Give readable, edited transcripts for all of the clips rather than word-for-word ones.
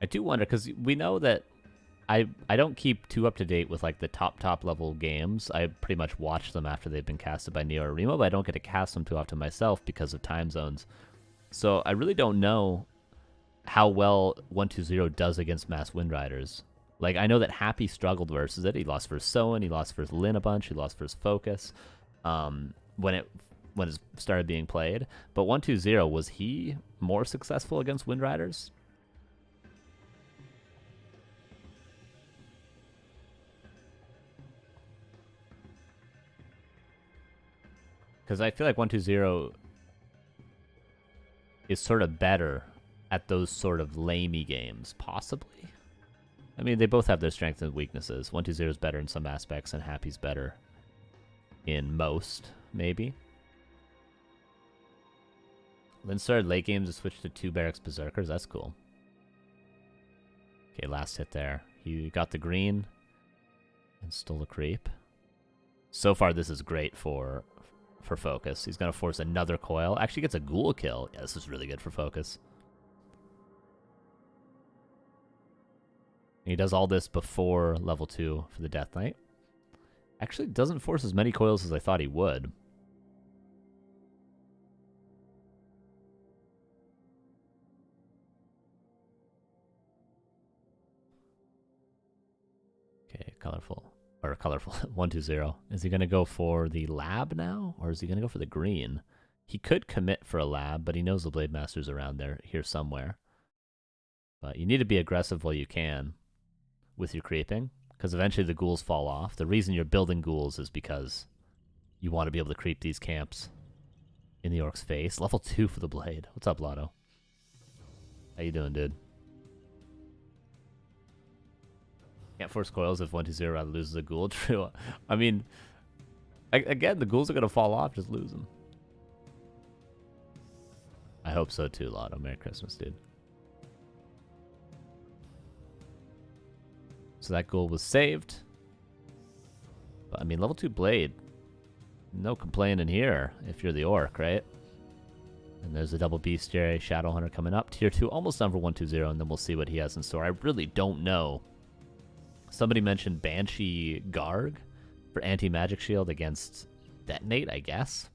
I do wonder, because we know that I don't keep too up to date with like the top level games. I pretty much watch them after they've been casted by Neo or Remo, but I don't get to cast them too often myself because of time zones. So I really don't know how well 120 does against Mass Windriders. Like, I know that Happy struggled versus it. He lost versus Soen, he lost versus Lin a bunch, he lost versus FoCuS when it started being played. But 120, was he more successful against Windriders? Because I feel like 120 is sort of better at those sort of lamey games, possibly. I mean, they both have their strengths and weaknesses. 120 is better in some aspects, and Happy's better in most, maybe. Lin started late games to switch to 2 Barracks Berserkers. That's cool. Okay, last hit there. He got the green and stole the creep. So far, this is great for FoCuS. He's going to force another coil. Actually gets a ghoul kill. Yeah, this is really good for FoCuS. He does all this before level 2 for the Death Knight. Actually doesn't force as many coils as I thought he would. Okay, colorful. 120. Is he going to go for the lab now? Or is he going to go for the green? He could commit for a lab, but he knows the Blade Master's around here somewhere. But you need to be aggressive while you can with your creeping, because eventually the ghouls fall off. The reason you're building ghouls is because you want to be able to creep these camps in the Orc's face. Level 2 for the Blade. What's up, Lotto? How you doing, dude? Can't force coils if 120 rather loses a ghoul. True. I mean, again, the ghouls are going to fall off. Just lose them. I hope so too, Lotto. Merry Christmas, dude. So that ghoul was saved. But, I mean, level 2 Blade. No complaining here if you're the Orc, right? And there's a double Bestiary Shadowhunter coming up. Tier 2 almost done for 120, and then we'll see what he has in store. I really don't know. Somebody mentioned Banshee Garg for anti-magic shield against Detonate, I guess.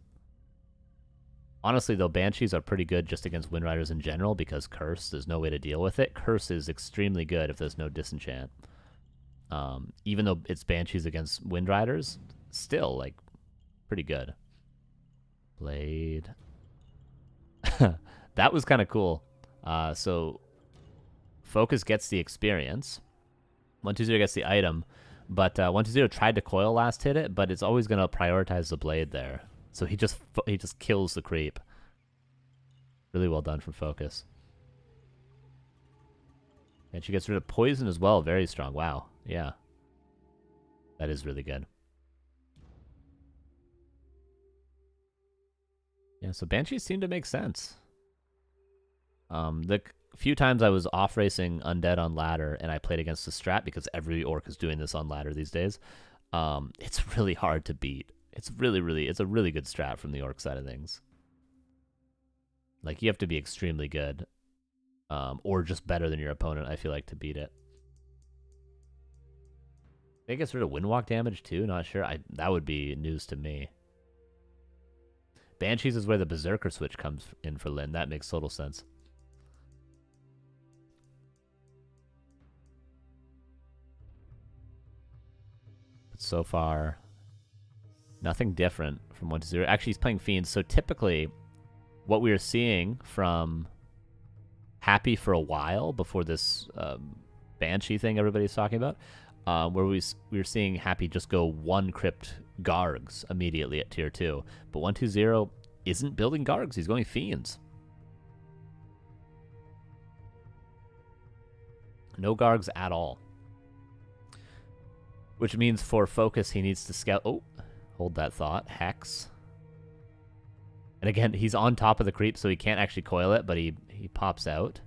Honestly, though, Banshees are pretty good just against Windriders in general because Curse, there's no way to deal with it. Curse is extremely good if there's no disenchant. Even though it's Banshees against Windriders, still, like, pretty good. Blade. That was kind of cool. So, FoCuS gets the experience. 120 gets the item, but 120 tried to coil last hit it, but it's always going to prioritize the Blade there. So he just kills the creep. Really well done from FoCuS. And she gets rid of poison as well. Very strong. Wow. Yeah. That is really good. Yeah, so Banshees seem to make sense. The few times I was off racing Undead on ladder and I played against the strat, because every Orc is doing this on ladder these days, it's really hard to beat. It's a really good strat from the Orc side of things. Like, you have to be extremely good, or just better than your opponent, I feel like, to beat it. They get rid of Windwalk damage too, not sure. That would be news to me. Banshees is where the Berserker switch comes in for Lin. That makes total sense. But so far, nothing different from 120. Actually, he's playing Fiends. So typically, what we are seeing from Happy for a while before this Banshee thing everybody's talking about, where we were seeing Happy just go 1 crypt Gargs immediately at tier 2. But 120 isn't building Gargs. He's going Fiends. No Gargs at all. Which means for FoCuS, he needs to scout... Oh, hold that thought. Hex. And again, he's on top of the creep, so he can't actually coil it, but he pops out.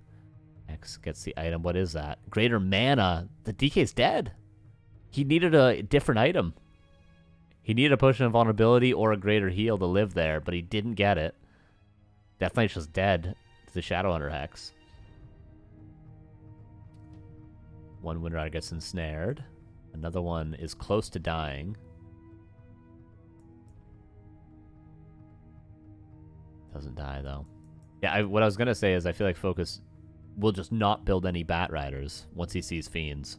Hex gets the item. What is that? Greater mana. The DK's dead. He needed a different item. He needed a potion of vulnerability or a greater heal to live there, but he didn't get it. Death Knight's just dead to the Shadowhunter Hex. One Wind Rider gets ensnared. Another one is close to dying. Doesn't die, though. Yeah, what I was going to say is I feel like FoCuS will just not build any Bat Riders once he sees Fiends.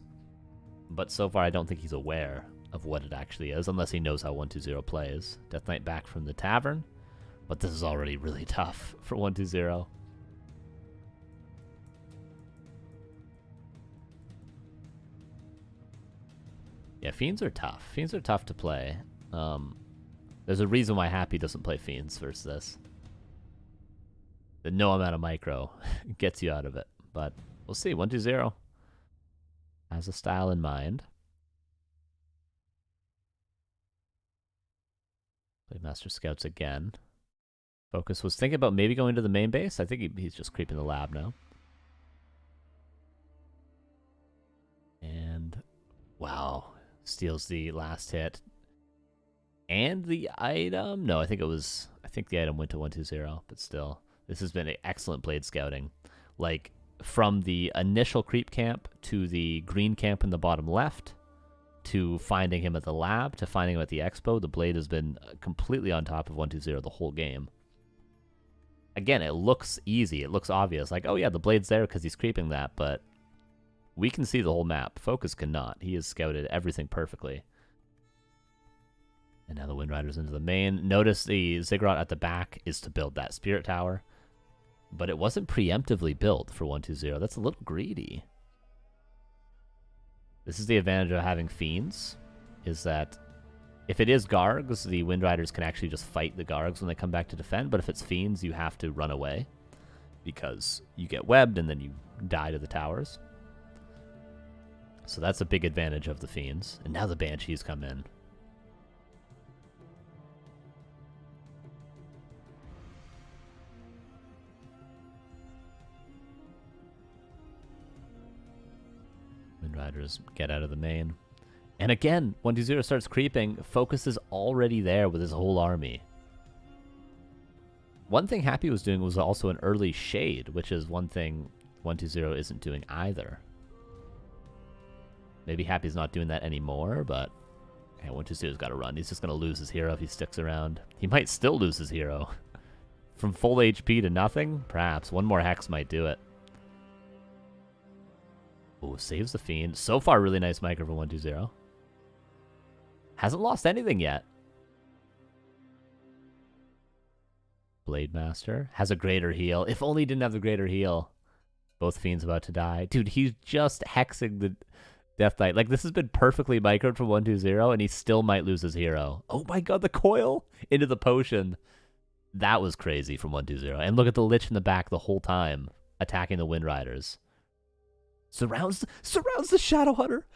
But so far, I don't think he's aware of what it actually is, unless he knows how 1-2-0 plays. Death Knight back from the tavern. But this is already really tough for 1-2-0. Yeah, Fiends are tough. Fiends are tough to play. There's a reason why Happy doesn't play Fiends versus this. The no amount of micro gets you out of it. But we'll see. 1-2-0 has a style in mind. Play Master Scouts again. FoCuS was thinking about maybe going to the main base. I think he's just creeping the lab now. And wow. Steals the last hit. And the item? No, I think the item went to 1-2-0, but still. This has been excellent blade scouting. Like, from the initial creep camp to the green camp in the bottom left, to finding him at the lab, to finding him at the expo, the blade has been completely on top of 1-2-0 the whole game. Again, it looks easy. It looks obvious. Like, oh yeah, the blade's there because he's creeping that, but we can see the whole map. FoCuS cannot. He has scouted everything perfectly. And now the Wind Rider's into the main. Notice the Ziggurat at the back is to build that Spirit Tower. But it wasn't preemptively built for 1-2-0. That's a little greedy. This is the advantage of having Fiends, is that if it is Gargs, the Wind Riders can actually just fight the Gargs when they come back to defend. But if it's Fiends, you have to run away because you get webbed and then you die to the towers. So that's a big advantage of the Fiends. And now the Banshees come in. Wind Riders get out of the main. And again, 1-2-0 starts creeping. FoCuS is already there with his whole army. One thing Happy was doing was also an early shade, which is one thing 1-2-0 isn't doing either. Maybe Happy's not doing that anymore, but yeah, 1-2-0's got to run. He's just going to lose his hero if he sticks around. He might still lose his hero. From full HP to nothing? Perhaps. One more Hex might do it. Oh, saves the Fiend. So far, really nice micro for 1-2-0. Hasn't lost anything yet. Blade Master has a greater heal. If only he didn't have the greater heal. Both Fiends about to die. Dude, he's just hexing the Death Knight. Like, this has been perfectly microed for 1-2-0, and he still might lose his hero. Oh my god, the coil into the potion. That was crazy from 1-2-0. And look at the Lich in the back the whole time, attacking the Wind Riders. Surrounds the Shadow Hunter.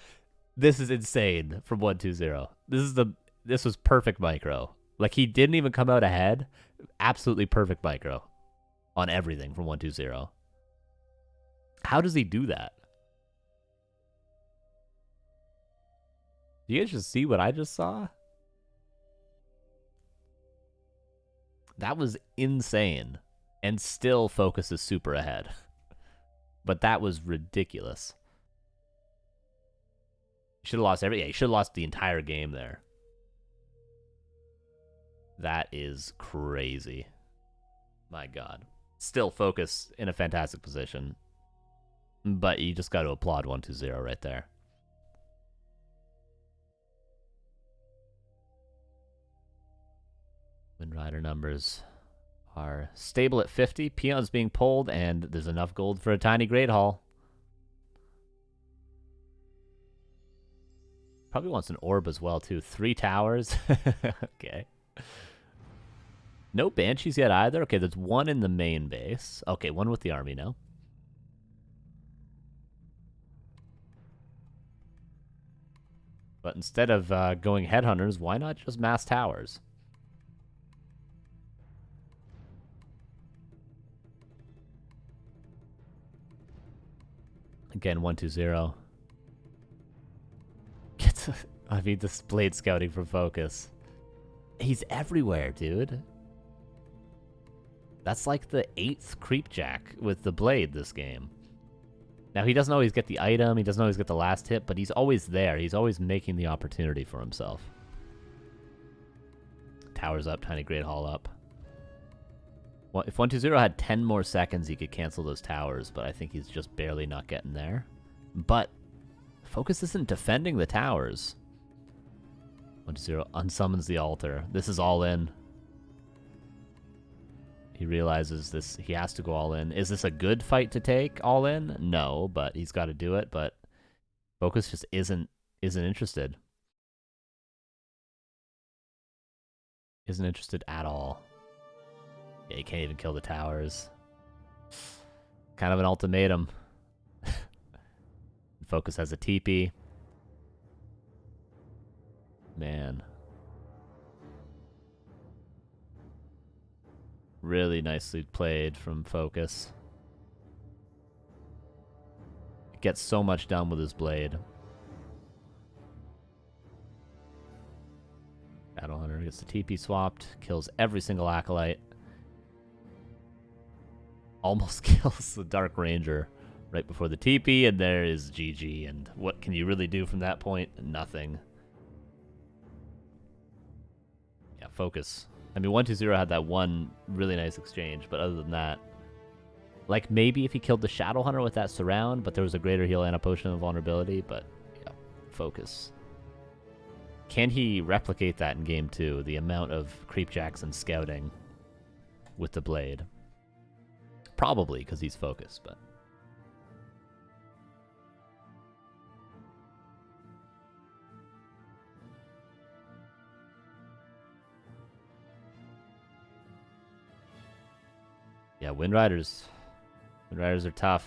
This is insane from 1-2-0. This was perfect micro. Like, he didn't even come out ahead. Absolutely perfect micro on everything from 1-2-0. How does he do that? Do you guys just see what I just saw? That was insane. And still FoCuS is super ahead. But that was ridiculous. Should have lost he should have lost the entire game there. That is crazy. My god. Still FoCuS in a fantastic position. But you just got to applaud 1-2-0 right there. Wind Rider numbers are stable at 50. Peons being pulled, and there's enough gold for a tiny Great Hall. Probably wants an orb as well, too. 3 towers. Okay. No Banshees yet either. Okay, there's one in the main base. Okay, one with the army now. But instead of going Headhunters, why not just mass towers? Again, 1-2-0. I mean, this blade scouting from FoCuS. He's everywhere, dude. That's like the 8th creep jack with the blade this game. Now, he doesn't always get the item, he doesn't always get the last hit, but he's always there. He's always making the opportunity for himself. Towers up, Tiny Great Hall up. Well, if 120 had 10 more seconds, he could cancel those towers, but I think he's just barely not getting there. But FoCuS isn't defending the towers. 120 unsummons the altar. This is all in. He realizes this. He has to go all in. Is this a good fight to take all in? No, but he's got to do it. But FoCuS just isn't interested. Isn't interested at all. Yeah, he can't even kill the towers. Kind of an ultimatum. FoCuS has a TP. Man. Really nicely played from FoCuS. Gets so much done with his blade. Shadowhunter gets the TP swapped. Kills every single Acolyte. Almost kills the Dark Ranger right before the TP, and there is GG. And what can you really do from that point? Nothing. Yeah, FoCuS. I mean, 120 had that one really nice exchange, but other than that, like maybe if he killed the Shadowhunter with that surround, but there was a greater heal and a potion of vulnerability, but yeah, FoCuS. Can he replicate that in game 2? The amount of creepjacks and scouting with the blade? Probably, because he's FoCuS, but... yeah, Wind Riders. Wind Riders are tough.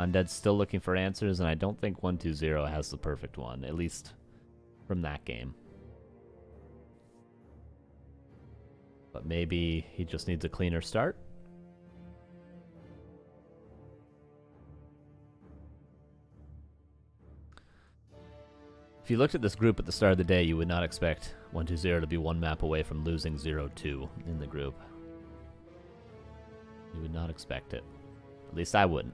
Undead's still looking for answers, and I don't think 120 has the perfect one, at least from that game. But maybe he just needs a cleaner start. If you looked at this group at the start of the day, you would not expect 120 to be one map away from losing 0-2 in the group. You would not expect it. At least I wouldn't.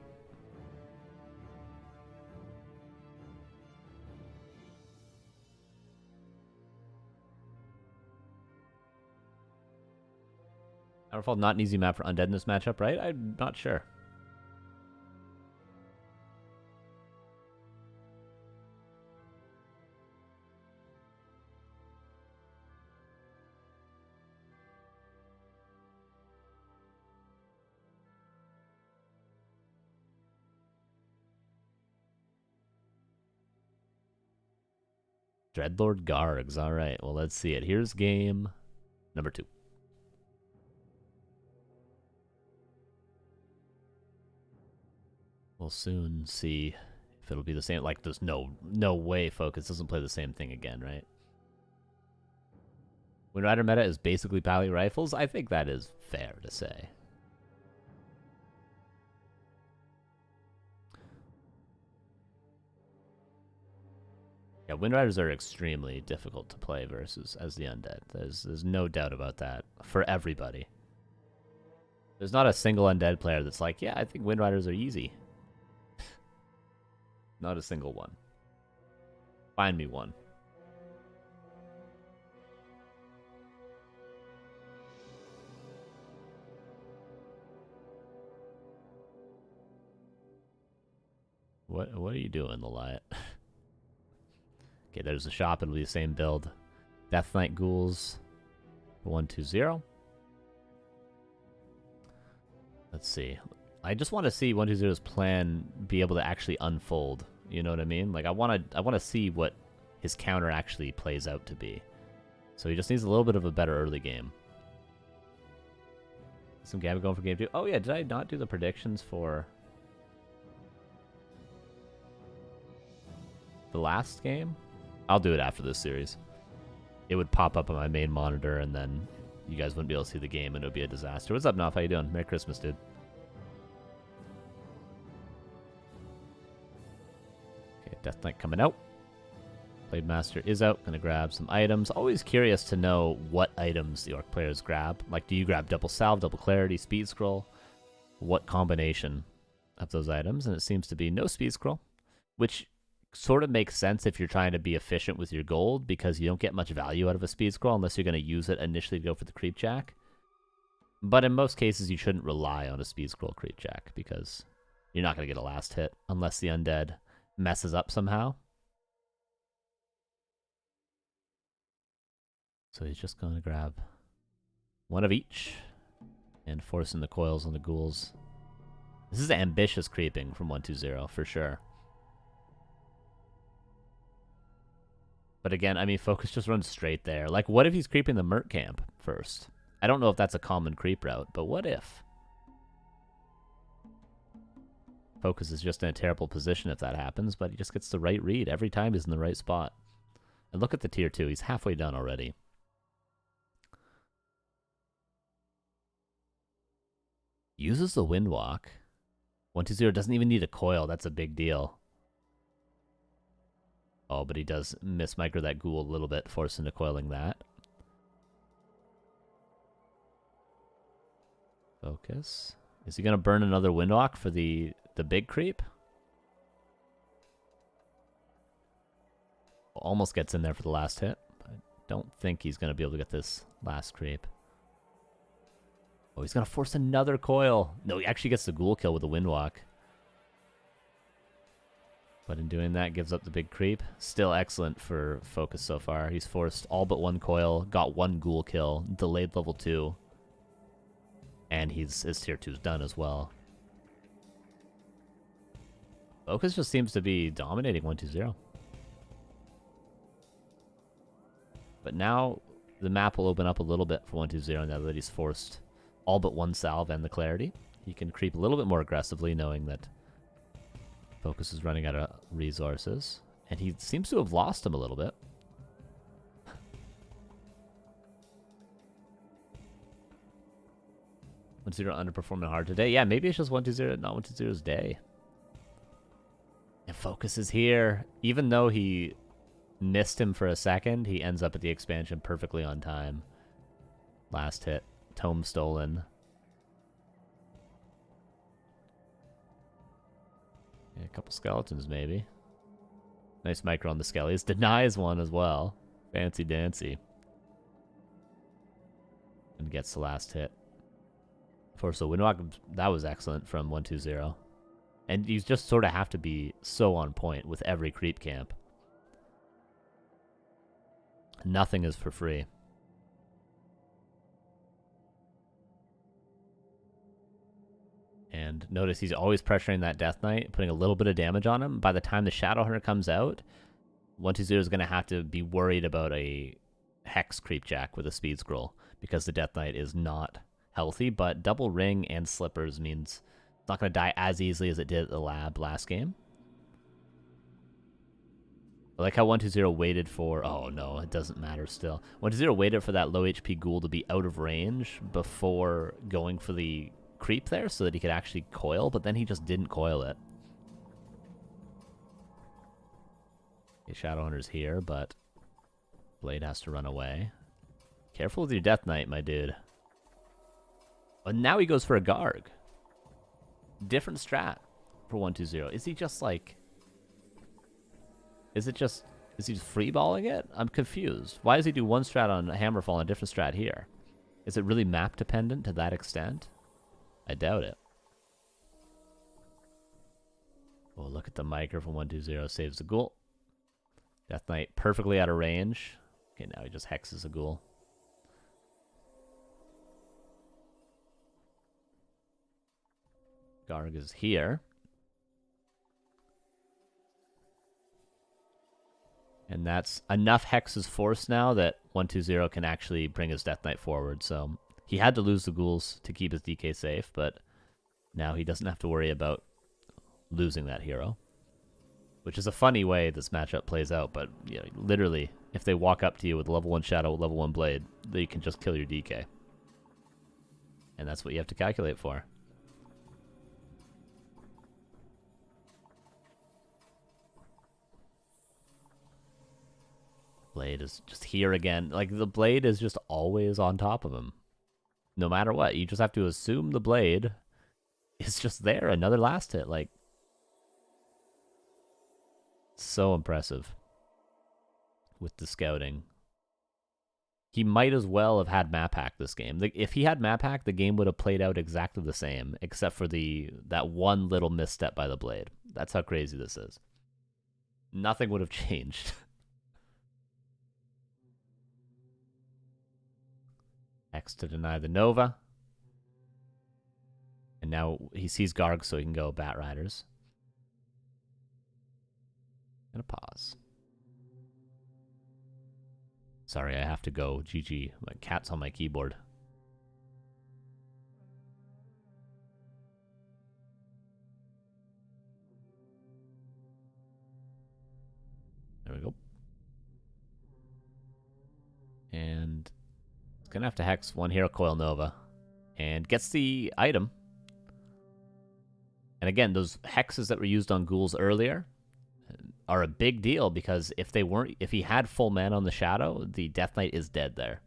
Towerfall, not an easy map for Undead in this matchup, right? I'm not sure. Dreadlord Gargs. All right, well, let's see it. Here's game number 2. We'll soon see if it'll be the same. Like, there's no way FoCuS doesn't play the same thing again, right? Wind Rider meta is basically Pally Rifles. I think that is fair to say. Yeah, Wind Riders are extremely difficult to play versus as the Undead. There's no doubt about that for everybody. There's not a single Undead player that's like, yeah, I think Wind Riders are easy. Not a single one. Find me one. What are you doing, Leliat? Okay, there's the shop. It'll be the same build. Death Knight Ghouls. 120. Let's see. I just want to see 120's plan be able to actually unfold. You know what I mean? Like I want to see what his counter actually plays out to be. So he just needs a little bit of a better early game. Some Gambit going for game 2. Oh yeah, did I not do the predictions for the last game? I'll do it after this series. It would pop up on my main monitor, and then you guys wouldn't be able to see the game, and it would be a disaster. What's up, Knopf? How you doing? Merry Christmas, dude. Okay, Death Knight coming out. Blade Master is out. Gonna grab some items. Always curious to know what items the Orc players grab. Like, do you grab double salve, double clarity, speed scroll? What combination of those items, and it seems to be no speed scroll, which sort of makes sense if you're trying to be efficient with your gold, because you don't get much value out of a speed scroll unless you're going to use it initially to go for the creep jack. But in most cases, you shouldn't rely on a speed scroll creep jack, because you're not going to get a last hit unless the undead messes up somehow. So he's just going to grab one of each and forcing the coils on the ghouls. This is ambitious creeping from 120 for sure. But again, I mean, FoCuS just runs straight there. Like, what if he's creeping the Merc camp first? I don't know if that's a common creep route, but what if? FoCuS is just in a terrible position if that happens, but he just gets the right read. Every time he's in the right spot. And look at the tier 2. He's halfway done already. Uses the Windwalk. 120 doesn't even need a coil. That's a big deal. Oh, but he does miss micro that ghoul a little bit, force into coiling that. FoCuS. Is he going to burn another Windwalk for the big creep? Almost gets in there for the last hit. I don't think he's going to be able to get this last creep. Oh, he's going to force another coil. No, he actually gets the ghoul kill with the Windwalk. But in doing that, gives up the big creep. Still excellent for FoCuS so far. He's forced all but one coil, got one ghoul kill, delayed level 2. And his tier 2's done as well. FoCuS just seems to be dominating 120. But now the map will open up a little bit for 120 now that he's forced all but one salve and the clarity. He can creep a little bit more aggressively, knowing that FoCuS is running out of resources. And he seems to have lost him a little bit. 120 underperforming hard today. Yeah, maybe it's just 120, not 120's day. And FoCuS is here. Even though he missed him for a second, he ends up at the expansion perfectly on time. Last hit. Tome stolen. Yeah, a couple skeletons, maybe. Nice micro on the skellies. Denies one as well. Fancy dancy. And gets the last hit. Force a Windwalk, that was excellent from 120. And you just sort of have to be so on point with every creep camp. Nothing is for free. And notice he's always pressuring that Death Knight, putting a little bit of damage on him. By the time the Shadowhunter comes out, 120 is going to have to be worried about a Hex Creep Jack with a Speed Scroll, because the Death Knight is not healthy, but double ring and slippers means it's not going to die as easily as it did at the lab last game. I like how 120 waited for... Oh, no, it doesn't matter still. 120 waited for that low HP ghoul to be out of range before going for the creep there so that he could actually coil, but then he just didn't coil it. Okay, Shadowhunter's here, but Blade has to run away. Careful with your Death Knight, my dude. But now he goes for a Garg. Different strat for 120. Is he just like... Is he just freeballing it? I'm confused. Why does he do one strat on Hammerfall and a different strat here? Is it really map dependent to that extent? I doubt it. Oh, look at the micro from 120. Saves the ghoul. Death Knight perfectly out of range. Okay, now he just hexes a ghoul. Garg is here. And that's enough hexes forced now that 120 can actually bring his Death Knight forward. So he had to lose the ghouls to keep his DK safe, but now he doesn't have to worry about losing that hero. Which is a funny way this matchup plays out, but you know, literally, if they walk up to you with level 1 Shadow, level 1 Blade, they can just kill your DK. And that's what you have to calculate for. Blade is just here again. Like, the Blade is just always on top of him. No matter what. You just have to assume the Blade is just there. Another last hit. Like, so impressive with the scouting. He might as well have had map hack this game. If he had map hack, the game would have played out exactly the same, except for that one little misstep by the blade. That's how crazy this is. Nothing would have changed. X to deny the Nova. And now he sees Garg, so he can go Bat Riders. Gonna pause. Sorry, I have to go. GG. My cat's on my keyboard. There we go. And it's gonna have to hex one Hero Coil Nova. And gets the item. And again, those hexes that were used on ghouls earlier are a big deal, because if he had full mana on the Shadow, the Death Knight is dead there.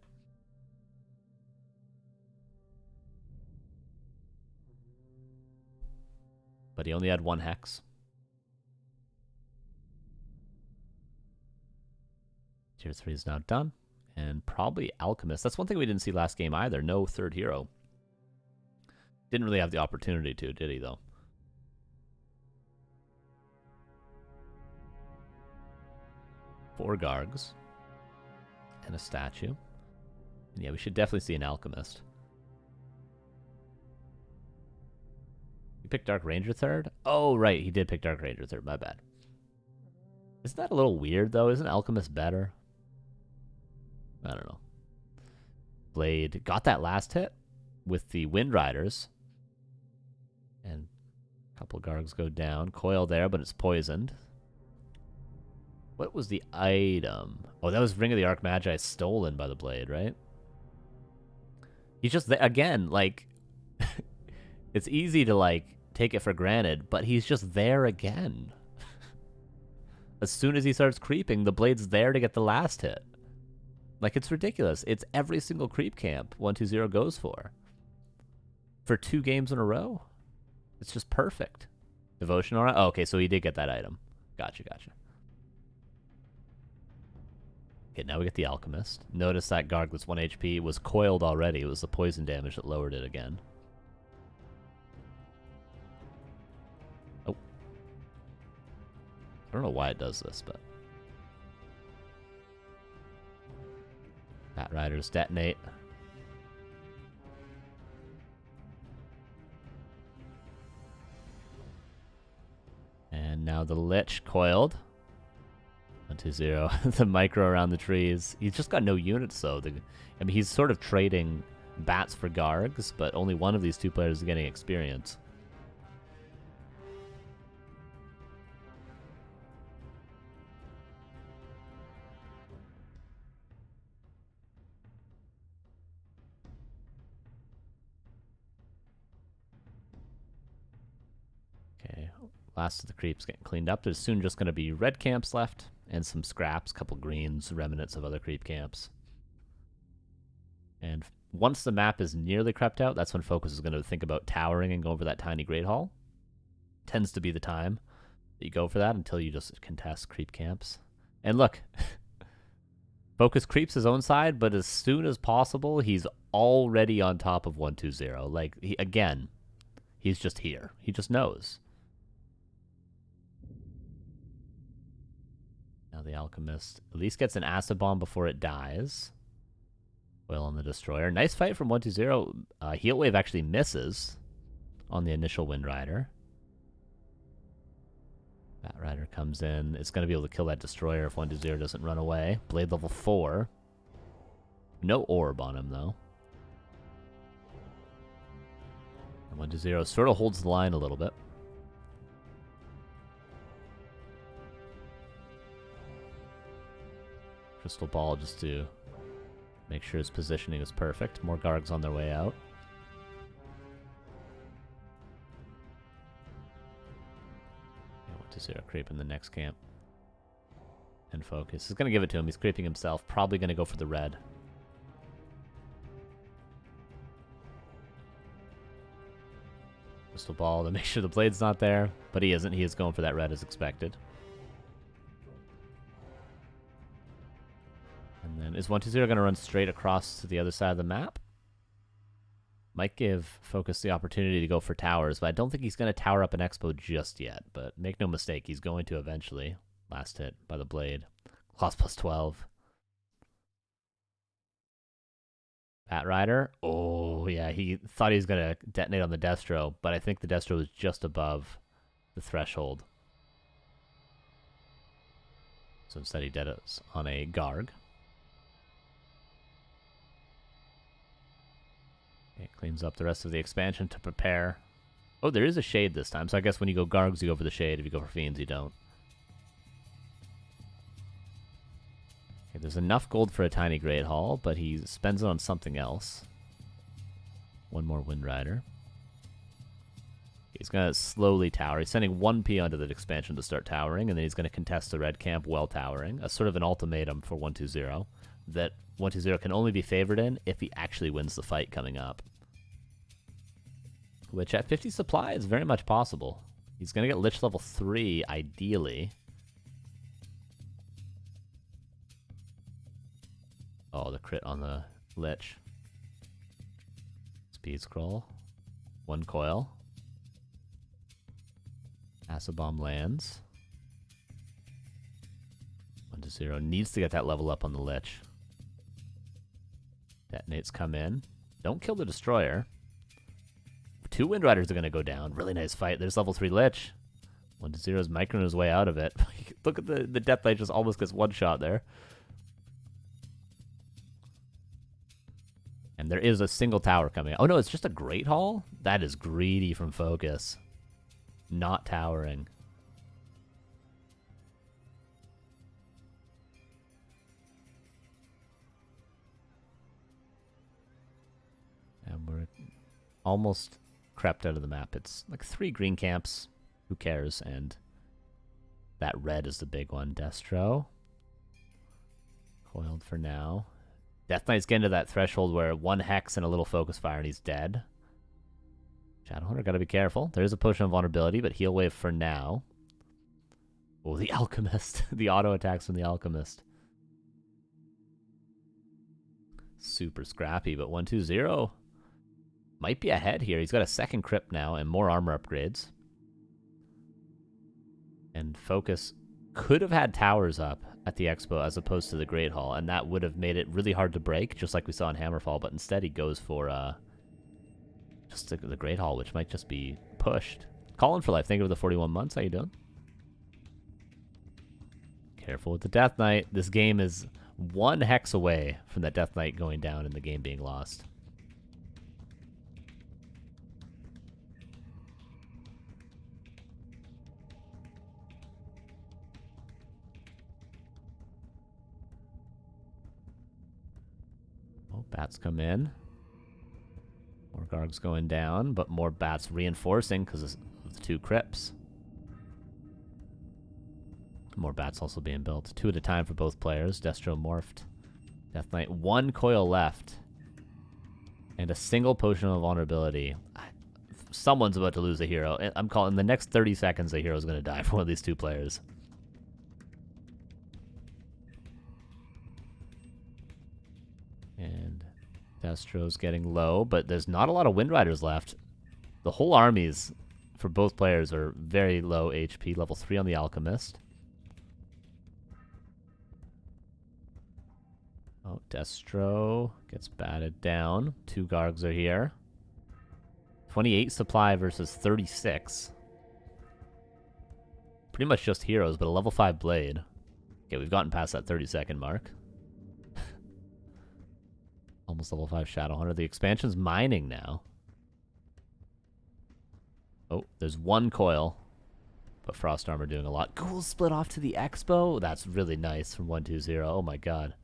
But he only had one hex. Tier 3 is now done. And probably Alchemist. That's one thing we didn't see last game either. No third hero. Didn't really have the opportunity to, did he, though? Four Gargs. And a statue. And yeah, we should definitely see an Alchemist. You picked Dark Ranger third? Oh, right. He did pick Dark Ranger third. My bad. Isn't that a little weird, though? Isn't Alchemist better? I don't know. Blade got that last hit with the Wind Riders. And a couple Gargs go down. Coil there, but it's poisoned. What was the item? Oh, that was Ring of the Archmagi stolen by the Blade, right? He's just there again, like it's easy to like take it for granted, but he's just there again. As soon as he starts creeping, the Blade's there to get the last hit. Like, it's ridiculous. It's every single creep camp 120 goes for 2 games in a row. It's just perfect. Devotion aura? Oh, okay, so he did get that item. Gotcha. Okay, now we get the Alchemist. Notice that Garg that's 1 HP was coiled already. It was the poison damage that lowered it again. Oh. I don't know why it does this, but... Bat Riders detonate. And now the Lich coiled. 120. The micro around the trees. He's just got no units, though. I mean, he's sort of trading bats for Gargs, but only one of these two players is getting experience. Okay, last of the creeps getting cleaned up. There's soon just going to be red camps left. And some scraps, couple greens, remnants of other creep camps. And once the map is nearly crept out, that's when FoCuS is going to think about towering and go over that tiny Great Hall. Tends to be the time that you go for that until you just contest creep camps. And look, FoCuS creeps his own side, but as soon as possible, he's already on top of 120. Like, again, he's just here. He just knows. Now the Alchemist at least gets an acid bomb before it dies. Oil on the Destroyer. Nice fight from 120. Heat Wave actually misses on the initial Wind Rider. Bat Rider comes in. It's going to be able to kill that Destroyer if 120 doesn't run away. Blade level 4. No orb on him, though. And 120 sort of holds the line a little bit. Crystal Ball just to make sure his positioning is perfect. More Gargs on their way out. Yeah, 120 creep in the next camp. And FoCuS is going to give it to him. He's creeping himself. Probably going to go for the red. Crystal ball to make sure the blade's not there, but he isn't. He is going for that red as expected. And then is 1-2-0 going to run straight across to the other side of the map? Might give FoCuS the opportunity to go for towers, but I don't think he's going to tower up an Expo just yet. But make no mistake, he's going to eventually. Last hit by the blade. Claws plus 12. Bat Rider. Oh, yeah, he thought he was going to detonate on the Destro, but I think the Destro was just above the threshold. So instead he did it on a Garg. It cleans up the rest of the expansion to prepare. Oh, there is a Shade this time, so I guess when you go Gargs, you go for the Shade. If you go for Fiends, you don't. Okay, there's enough gold for a tiny Great Hall, but he spends it on something else. One more Wind Rider. He's going to slowly tower. He's sending 1P onto the expansion to start towering, and then he's going to contest the red camp while towering. A sort of an ultimatum for 1-2-0 that 1-2-0 can only be favored in if he actually wins the fight coming up. Which at 50 supply is very much possible. He's going to get Lich level 3, ideally. Oh, the crit on the Lich. Speed scroll. 1 coil. Acid Bomb lands. 1-0 needs to get that level up on the Lich. Detonates come in. Don't kill the Destroyer. 2 Wind Riders are going to go down. Really nice fight. There's level 3 Lich. 1-0 is microing his way out of it. Look at the Death Knight just almost gets one shot there. And there is a single tower coming out. Oh no, it's just a Great Hall? That is greedy from FoCuS. Not towering. And we're almost crept out of the map. It's like 3 green camps. Who cares? And that red is the big one. Destro. Coiled for now. Death Knight's getting to that threshold where 1 Hex and a little Focus Fire and he's dead. Shadowhunter, gotta be careful. There is a Potion of Vulnerability, but Heal Wave for now. Oh, the Alchemist. The auto attacks from the Alchemist. Super scrappy, but 1-2-0 might be ahead here. He's got a second Crypt now and more armor upgrades. And FoCuS could have had towers up at the Expo as opposed to the Great Hall, and that would have made it really hard to break, just like we saw in Hammerfall, but instead he goes for just the Great Hall, which might just be pushed. Colin for life, thank you for the 41 months. How you doing? Careful with the Death Knight. This game is 1 Hex away from that Death Knight going down and the game being lost. Oh, bats come in. More Gargs going down, but more bats reinforcing because of the 2 crypts. More bats also being built. 2 at a time for both players. Destro morphed. Death Knight, 1 coil left. And a single Potion of Vulnerability. Someone's about to lose a hero. I'm calling in the next 30 seconds a hero's going to die for one of these 2 players. And Destro's getting low, but there's not a lot of Wind Riders left. The whole armies for both players are very low HP. Level 3 on the Alchemist. Oh, Destro gets batted down. 2 Gargs are here. 28 supply versus 36. Pretty much just heroes, but a level 5 blade. Okay, we've gotten past that 30-second mark. Almost level 5 Shadowhunter. The expansion's mining now. Oh, there's 1 coil. But Frost Armor doing a lot. Cool split off to the Expo. That's really nice from 1-2-0. Oh my god.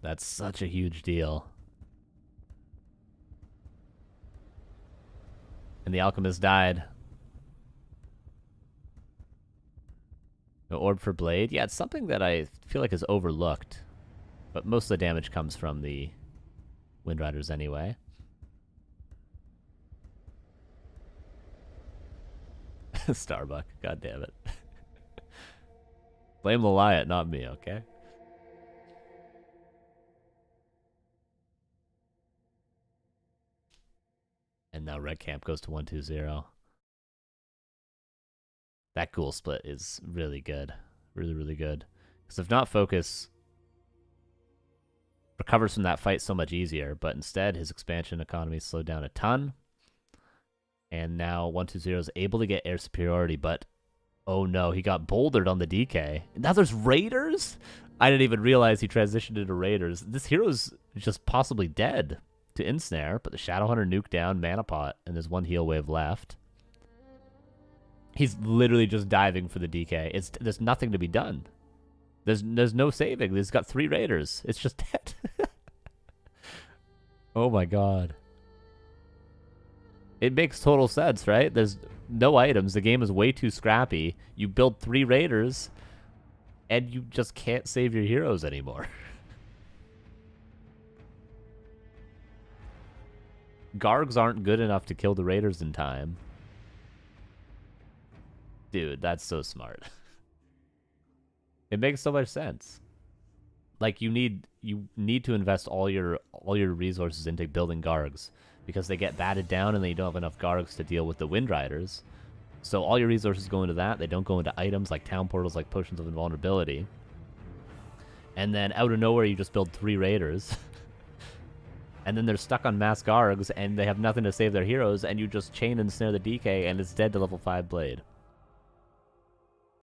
That's such a huge deal. And the Alchemist died. No Orb for Blade. Yeah, it's something that I feel like is overlooked. But most of the damage comes from the Wind Riders anyway. Starbuck. God damn it. Blame Laliat, not me, okay? And now red camp goes to 1-2-0. That ghoul split is really good. Really, really good. Because if not, FoCuS recovers from that fight so much easier, but instead his expansion economy slowed down a ton. And now 1-2-0 is able to get air superiority, but oh no, he got bouldered on the DK. Now there's Raiders? I didn't even realize he transitioned into Raiders. This hero's just possibly dead to Ensnare, but the Shadowhunter nuke down, Mana Pot, and there's one heal wave left. He's literally just diving for the DK. There's nothing to be done. There's no saving. He's got 3 Raiders. It's just dead. Oh my god. It makes total sense, right? There's no items. The game is way too scrappy. You build 3 Raiders, and you just can't save your heroes anymore. Gargs aren't good enough to kill the Raiders in time. Dude, that's so smart. It makes so much sense. Like you need to invest all your resources into building Gargs because they get batted down and then you don't have enough Gargs to deal with the Wind Riders. So all your resources go into that. They don't go into items like town portals, like potions of invulnerability. And then out of nowhere, you just build 3 Raiders. And then they're stuck on mass Gargs and they have nothing to save their heroes, and you just chain and snare the DK and it's dead to level 5 Blade.